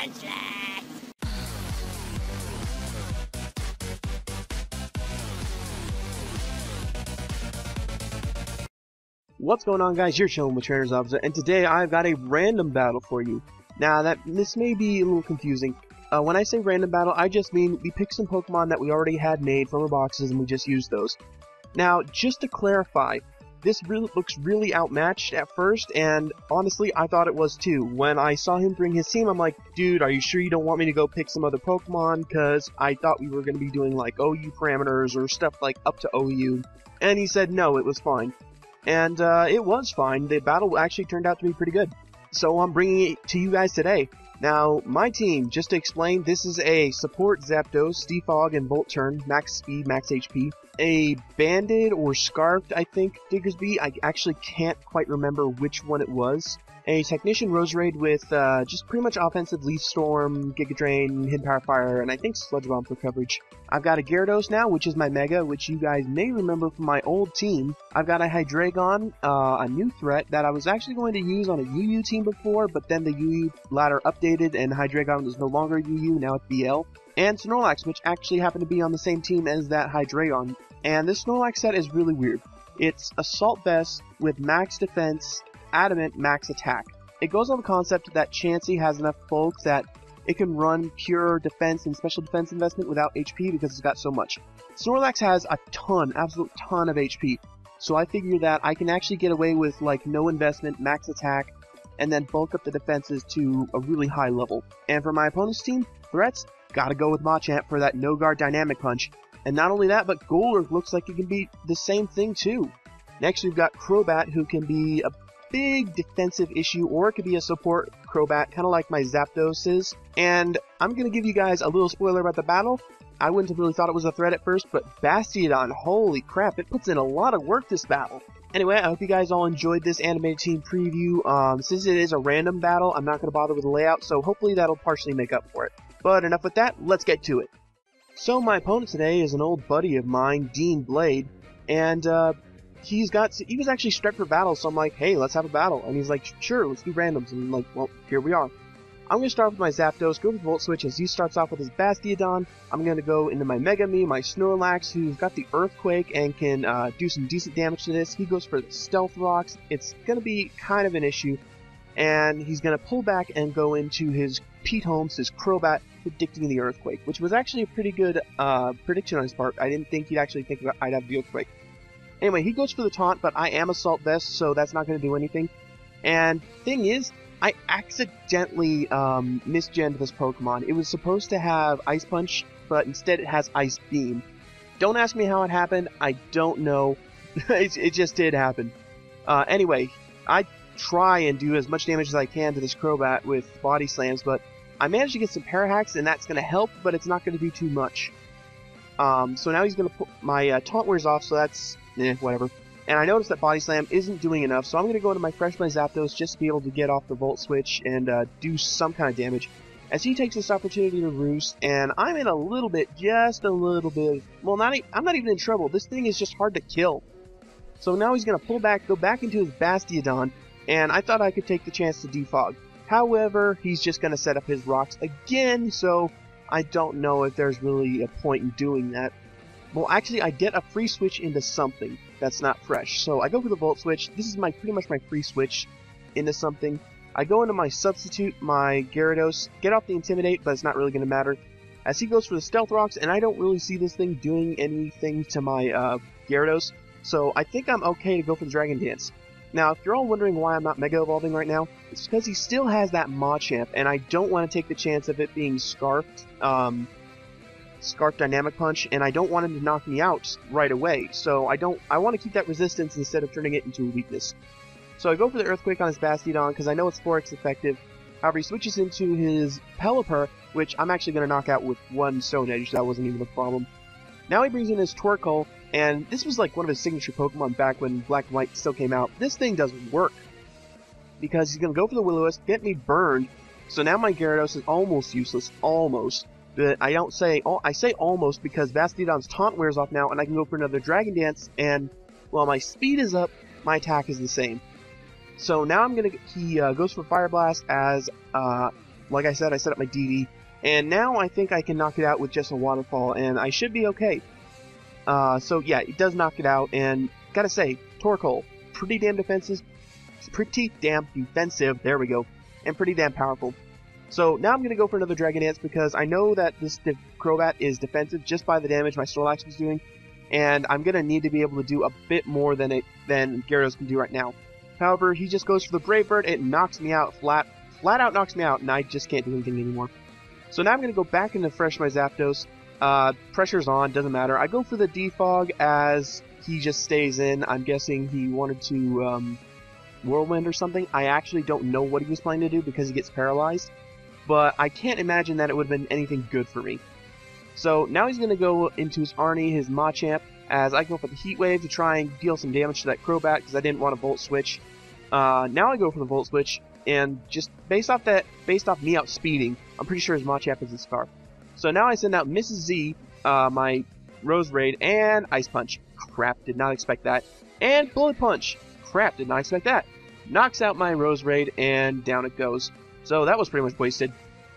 useless! What's going on, guys? You're chilling with Trainer's Officer, and today I've got a random battle for you. Now, this may be a little confusing. When I say random battle, I just mean we picked some Pokemon that we already had made from our boxes and we just used those. Now, just to clarify, this looks really outmatched at first, and honestly, I thought it was too. When I saw him bring his team, I'm like, dude, are you sure you don't want me to go pick some other Pokemon? Because I thought we were going to be doing like OU parameters or stuff like up to OU. And he said no, it was fine. And it was fine. The battle actually turned out to be pretty good. So I'm bringing it to you guys today. Now, my team, just to explain, this is a support Zapdos, Defog, and Volt Turn, max speed, max HP. A Banded or Scarfed, I think, Diggersby. I actually can't quite remember which one it was. A Technician Roserade with just pretty much offensive Leaf Storm, Giga Drain, Hidden Power Fire, and I think Sludge Bomb for coverage. I've got a Gyarados now, which is my Mega, which you guys may remember from my old team. I've got a Hydreigon, a new threat that I was actually going to use on a UU team before, but then the UU ladder updated and Hydreigon is no longer UU, now it's BL. And Snorlax, which actually happened to be on the same team as that Hydreigon. And this Snorlax set is really weird. It's Assault Vest with max defense, Adamant, max attack. It goes on the concept that Chansey has enough bulk that it can run pure defense and special defense investment without HP because it's got so much. Snorlax has a ton, absolute ton of HP. So I figure that I can actually get away with like no investment, max attack, and then bulk up the defenses to a really high level. And for my opponent's team, threats, gotta go with Machamp for that no guard dynamic punch. And not only that, but Golurk looks like it can be the same thing too. Next we've got Crobat, who can be a big defensive issue, or it could be a support Crobat, kind of like my Zapdos is. And I'm going to give you guys a little spoiler about the battle. I wouldn't have really thought it was a threat at first, but Bastiodon, holy crap, it puts in a lot of work, this battle. Anyway, I hope you guys all enjoyed this animated team preview. Since it is a random battle, I'm not going to bother with the layout, so hopefully that'll partially make up for it. But enough with that, let's get to it. So my opponent today is an old buddy of mine, Dean Blaid, and he was actually strapped for battle, so I'm like, hey, let's have a battle. And he's like, sure, let's do randoms. And I'm like, well, here we are. I'm going to start with my Zapdos, go with Volt Switch as he starts off with his Bastiodon. I'm going to go into my Mega Me, my Snorlax, who's got the Earthquake and can do some decent damage to this. He goes for the Stealth Rocks. It's going to be kind of an issue. And he's going to pull back and go into his Pete Holmes, his Crobat, predicting the Earthquake, which was actually a pretty good prediction on his part. I didn't think he'd actually think I'd have the Earthquake. Anyway, he goes for the taunt, but I am Assault Vest, so that's not going to do anything. And thing is, I accidentally misgenned this Pokemon. It was supposed to have Ice Punch, but instead it has Ice Beam. Don't ask me how it happened. I don't know. It just did happen. Anyway, I try and do as much damage as I can to this Crobat with Body Slams, but I managed to get some Parahacks, and that's going to help, but it's not going to do too much. So now he's going to put my Taunt wears off, so that's whatever. And I noticed that Body Slam isn't doing enough, so I'm going to go into my Fresh My Zapdos just to be able to get off the Volt Switch and do some kind of damage. As he takes this opportunity to roost, and I'm in a little bit, just a little bit, well, I'm not even in trouble. This thing is just hard to kill. So now he's going to pull back, go back into his Bastiodon, and I thought I could take the chance to defog. However, he's just going to set up his rocks again, so I don't know if there's really a point in doing that. Well, actually, I get a free switch into something that's not fresh. So I go for the Volt Switch. This is pretty much my free switch into something. I go into my substitute, my Gyarados, get off the Intimidate, but it's not really going to matter. As he goes for the Stealth Rocks, and I don't really see this thing doing anything to my Gyarados, so I think I'm okay to go for the Dragon Dance. Now, if you're all wondering why I'm not Mega Evolving right now, it's because he still has that Machamp, and I don't want to take the chance of it being Scarfed, Scarf Dynamic Punch, and I don't want him to knock me out right away, so I want to keep that resistance instead of turning it into a weakness. So I go for the Earthquake on his Bastiodon, because I know it's 4x effective. However, he switches into his Pelipper, which I'm actually going to knock out with one Stone Edge, so that wasn't even a problem. Now he brings in his Torkoal, and this was like one of his signature Pokemon back when Black and White still came out. This thing doesn't work, because he's going to go for the Will-O-Wisp, get me burned, so now my Gyarados is almost useless, almost. But I say almost because Bastiodon's taunt wears off now, and I can go for another Dragon Dance, and while my speed is up, my attack is the same. So now he goes for Fire Blast as like I said, I set up my DD, and now I think I can knock it out with just a waterfall, and I should be okay. So yeah, it does knock it out, and gotta say, Torkoal, pretty damn defensive, there we go, and pretty damn powerful. So now I'm gonna go for another Dragon Dance because I know that this Crobat is defensive just by the damage my Snorlax was doing, and I'm gonna need to be able to do a bit more than Gyarados can do right now. However, he just goes for the Brave Bird, it knocks me out, flat out knocks me out, and I just can't do anything anymore. So now I'm gonna go back into Fresh my Zapdos. Pressure's on, doesn't matter. I go for the Defog as he just stays in. I'm guessing he wanted to Whirlwind or something. I actually don't know what he was planning to do because he gets paralyzed, but I can't imagine that it would have been anything good for me. So now he's going to go into his Arnie, his Machamp, as I go for the Heat Wave to try and deal some damage to that Crobat because I didn't want to Volt Switch. Now I go for the Volt Switch, and just based off me outspeeding, I'm pretty sure his Machamp is a Scarf. So now I send out Mrs. Z, my Rose Raid, and Ice Punch. Crap, did not expect that. And Bullet Punch. Crap, did not expect that. Knocks out my Rose Raid, and down it goes. So that was pretty much wasted.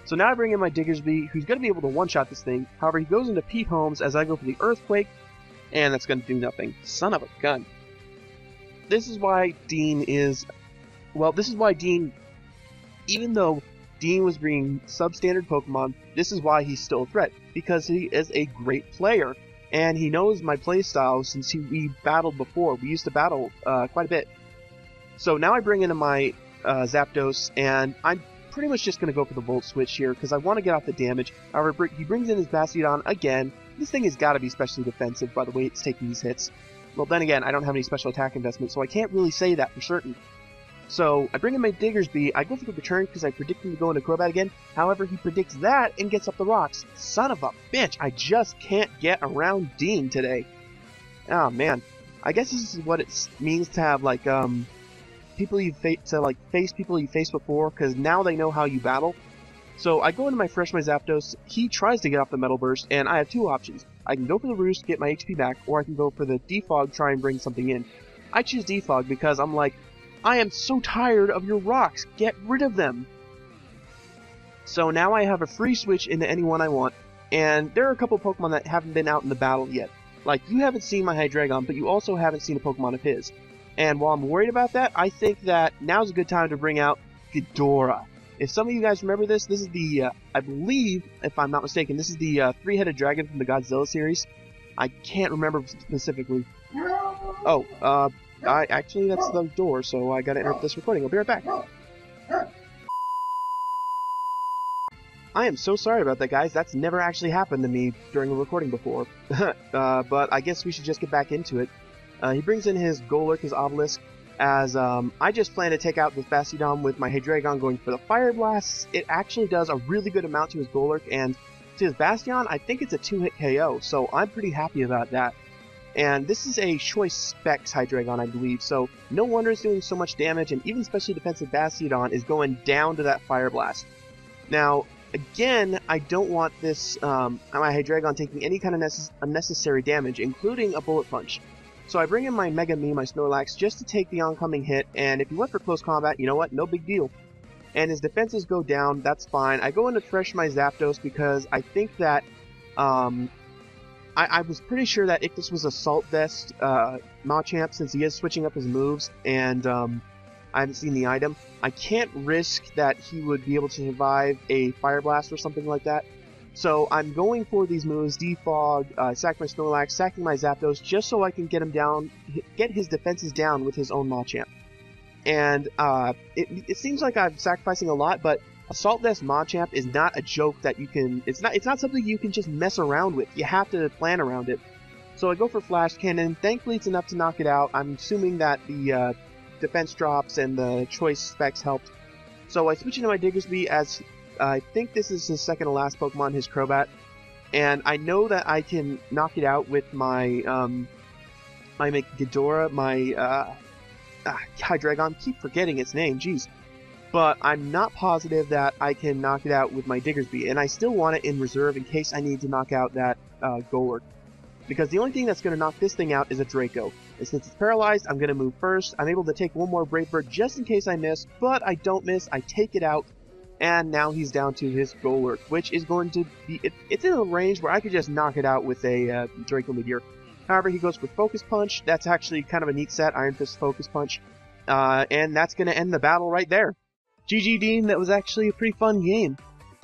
So now I bring in my Diggersby, who's going to be able to one-shot this thing. However, he goes into Peep Homes as I go for the Earthquake, and that's going to do nothing. Son of a gun. This is why Dean is... Well, this is why Dean... Even though Dean was bringing substandard Pokemon, this is why he's still a threat. Because he is a great player, and he knows my playstyle since we battled before. We used to battle quite a bit. So now I bring in my Zapdos, and I'm pretty much just going to go for the Volt Switch here, because I want to get off the damage. However, he brings in his Bastiodon again. This thing has got to be specially defensive by the way it's taking these hits. Well, then again, I don't have any special attack investment, so I can't really say that for certain. So, I bring in my Diggersby, I go for the return because I predict him to go into Crobat again. However, he predicts that and gets up the rocks. Son of a bitch, I just can't get around Dean today. Oh man, I guess this is what it means to have, like, people you face people you faced before, because now they know how you battle. So I go into my Fresh my Zapdos, he tries to get off the Metal Burst, and I have two options. I can go for the Roost, get my HP back, or I can go for the Defog, try and bring something in. I choose Defog because I'm like, I am so tired of your rocks, get rid of them! So now I have a free switch into anyone I want, and there are a couple Pokemon that haven't been out in the battle yet. Like, you haven't seen my Hydreigon, but you also haven't seen a Pokemon of his. And while I'm worried about that, I think that now's a good time to bring out Ghidorah. If some of you guys remember this, this is the, I believe, if I'm not mistaken, this is the three-headed dragon from the Godzilla series. I can't remember specifically. Oh, actually that's the door, so I gotta interrupt this recording. I'll be right back. I am so sorry about that, guys. That's never actually happened to me during a recording before. But I guess we should just get back into it. He brings in his Golurk, his Obelisk, as I just plan to take out this Bastiodon with my Hydreigon going for the Fire Blast. It actually does a really good amount to his Golurk, and to his Bastion, I think it's a 2-hit KO, so I'm pretty happy about that. And this is a Choice Specs Hydreigon, I believe, so no wonder it's doing so much damage, and even Specially Defensive Bastiodon is going down to that Fire Blast. Now, again, I don't want this, my Hydreigon taking any kind of unnecessary damage, including a Bullet Punch. So I bring in my Mega Me, my Snorlax, just to take the oncoming hit, and if he went for close combat, you know what, no big deal. And his defenses go down, that's fine. I go into Fresh my Zapdos because I think that, I was pretty sure that if this was Assault Vest, Machamp, since he is switching up his moves, and, I haven't seen the item, I can't risk that he would be able to survive a Fire Blast or something like that. So I'm going for these moves, Defog, sack my Snorlax, sacking my Zapdos, just so I can get him down, get his defenses down with his own Machamp. And it seems like I'm sacrificing a lot, but Assault Vest Machamp is not a joke that you can. It's not something you can just mess around with. You have to plan around it. So I go for Flash Cannon. Thankfully, it's enough to knock it out. I'm assuming that the defense drops and the choice specs helped. So I switch into my Diggersby as I think this is his second to last Pokemon, his Crobat, and I know that I can knock it out with my my Ghidorah, my Hydreigon. Keep forgetting its name, jeez. But I'm not positive that I can knock it out with my Diggersby, and I still want it in reserve in case I need to knock out that Golurk. Because the only thing that's going to knock this thing out is a Draco. And since it's paralyzed, I'm going to move first. I'm able to take one more Brave Bird just in case I miss, but I don't miss. I take it out, and now he's down to his Golurk, which is going to be... It's in a range where I could just knock it out with a Draco Meteor. However, he goes for Focus Punch. That's actually kind of a neat set, Iron Fist Focus Punch. And that's going to end the battle right there. GG Dean, that was actually a pretty fun game.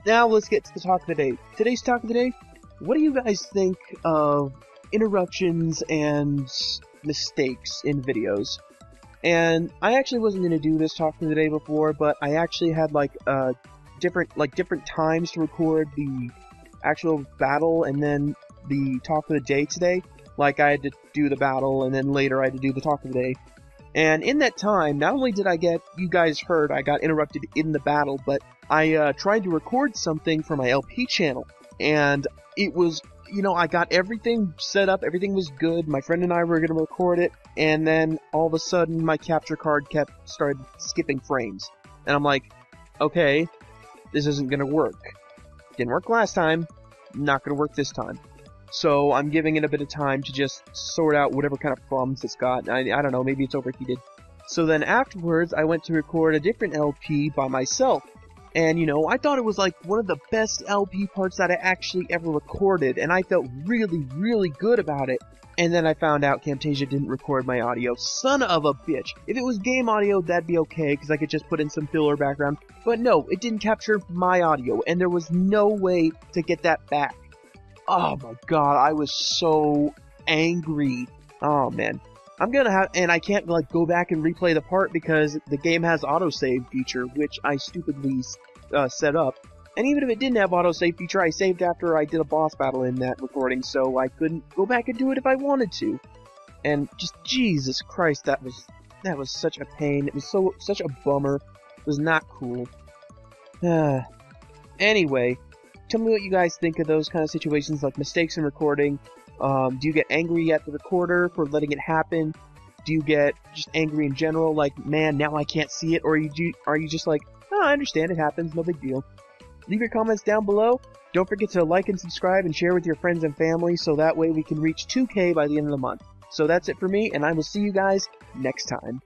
Now let's get to the talk of the day. Today's talk of the day, what do you guys think of interruptions and mistakes in videos? And I actually wasn't going to do this talk of the day before, but I actually had different times to record the actual battle and then the talk of the day today. Like, I had to do the battle, and then later I had to do the talk of the day. And in that time, not only did I get, you guys heard, I got interrupted in the battle, but I tried to record something for my LP channel. And it was, I got everything set up, everything was good, my friend and I were going to record it, and then all of a sudden my capture card started skipping frames. And I'm like, okay, this isn't going to work. Didn't work last time, not going to work this time. So I'm giving it a bit of time to just sort out whatever kind of problems it's got. I don't know, maybe it's overheated. So then afterwards, I went to record a different LP by myself. And, I thought it was like one of the best LP parts that I actually ever recorded. And I felt really, really good about it. And then I found out Camtasia didn't record my audio. Son of a bitch. If it was game audio, that'd be okay, because I could just put in some filler background. But no, it didn't capture my audio. And there was no way to get that back. Oh my god, I was so angry. Oh man. I'm gonna have, and I can't go back and replay the part because the game has autosave feature, which I stupidly set up. And even if it didn't have autosave feature, I saved after I did a boss battle in that recording, so I couldn't go back and do it if I wanted to. And just, Jesus Christ, that was such a pain. It was such a bummer. It was not cool. Anyway. Tell me what you guys think of those kind of situations, like mistakes in recording. Do you get angry at the recorder for letting it happen? Do you get just angry in general, like, man, now I can't see it? Or are you just like, oh, I understand, it happens, no big deal. Leave your comments down below. Don't forget to like and subscribe and share with your friends and family so that way we can reach 2K by the end of the month. So that's it for me, and I will see you guys next time.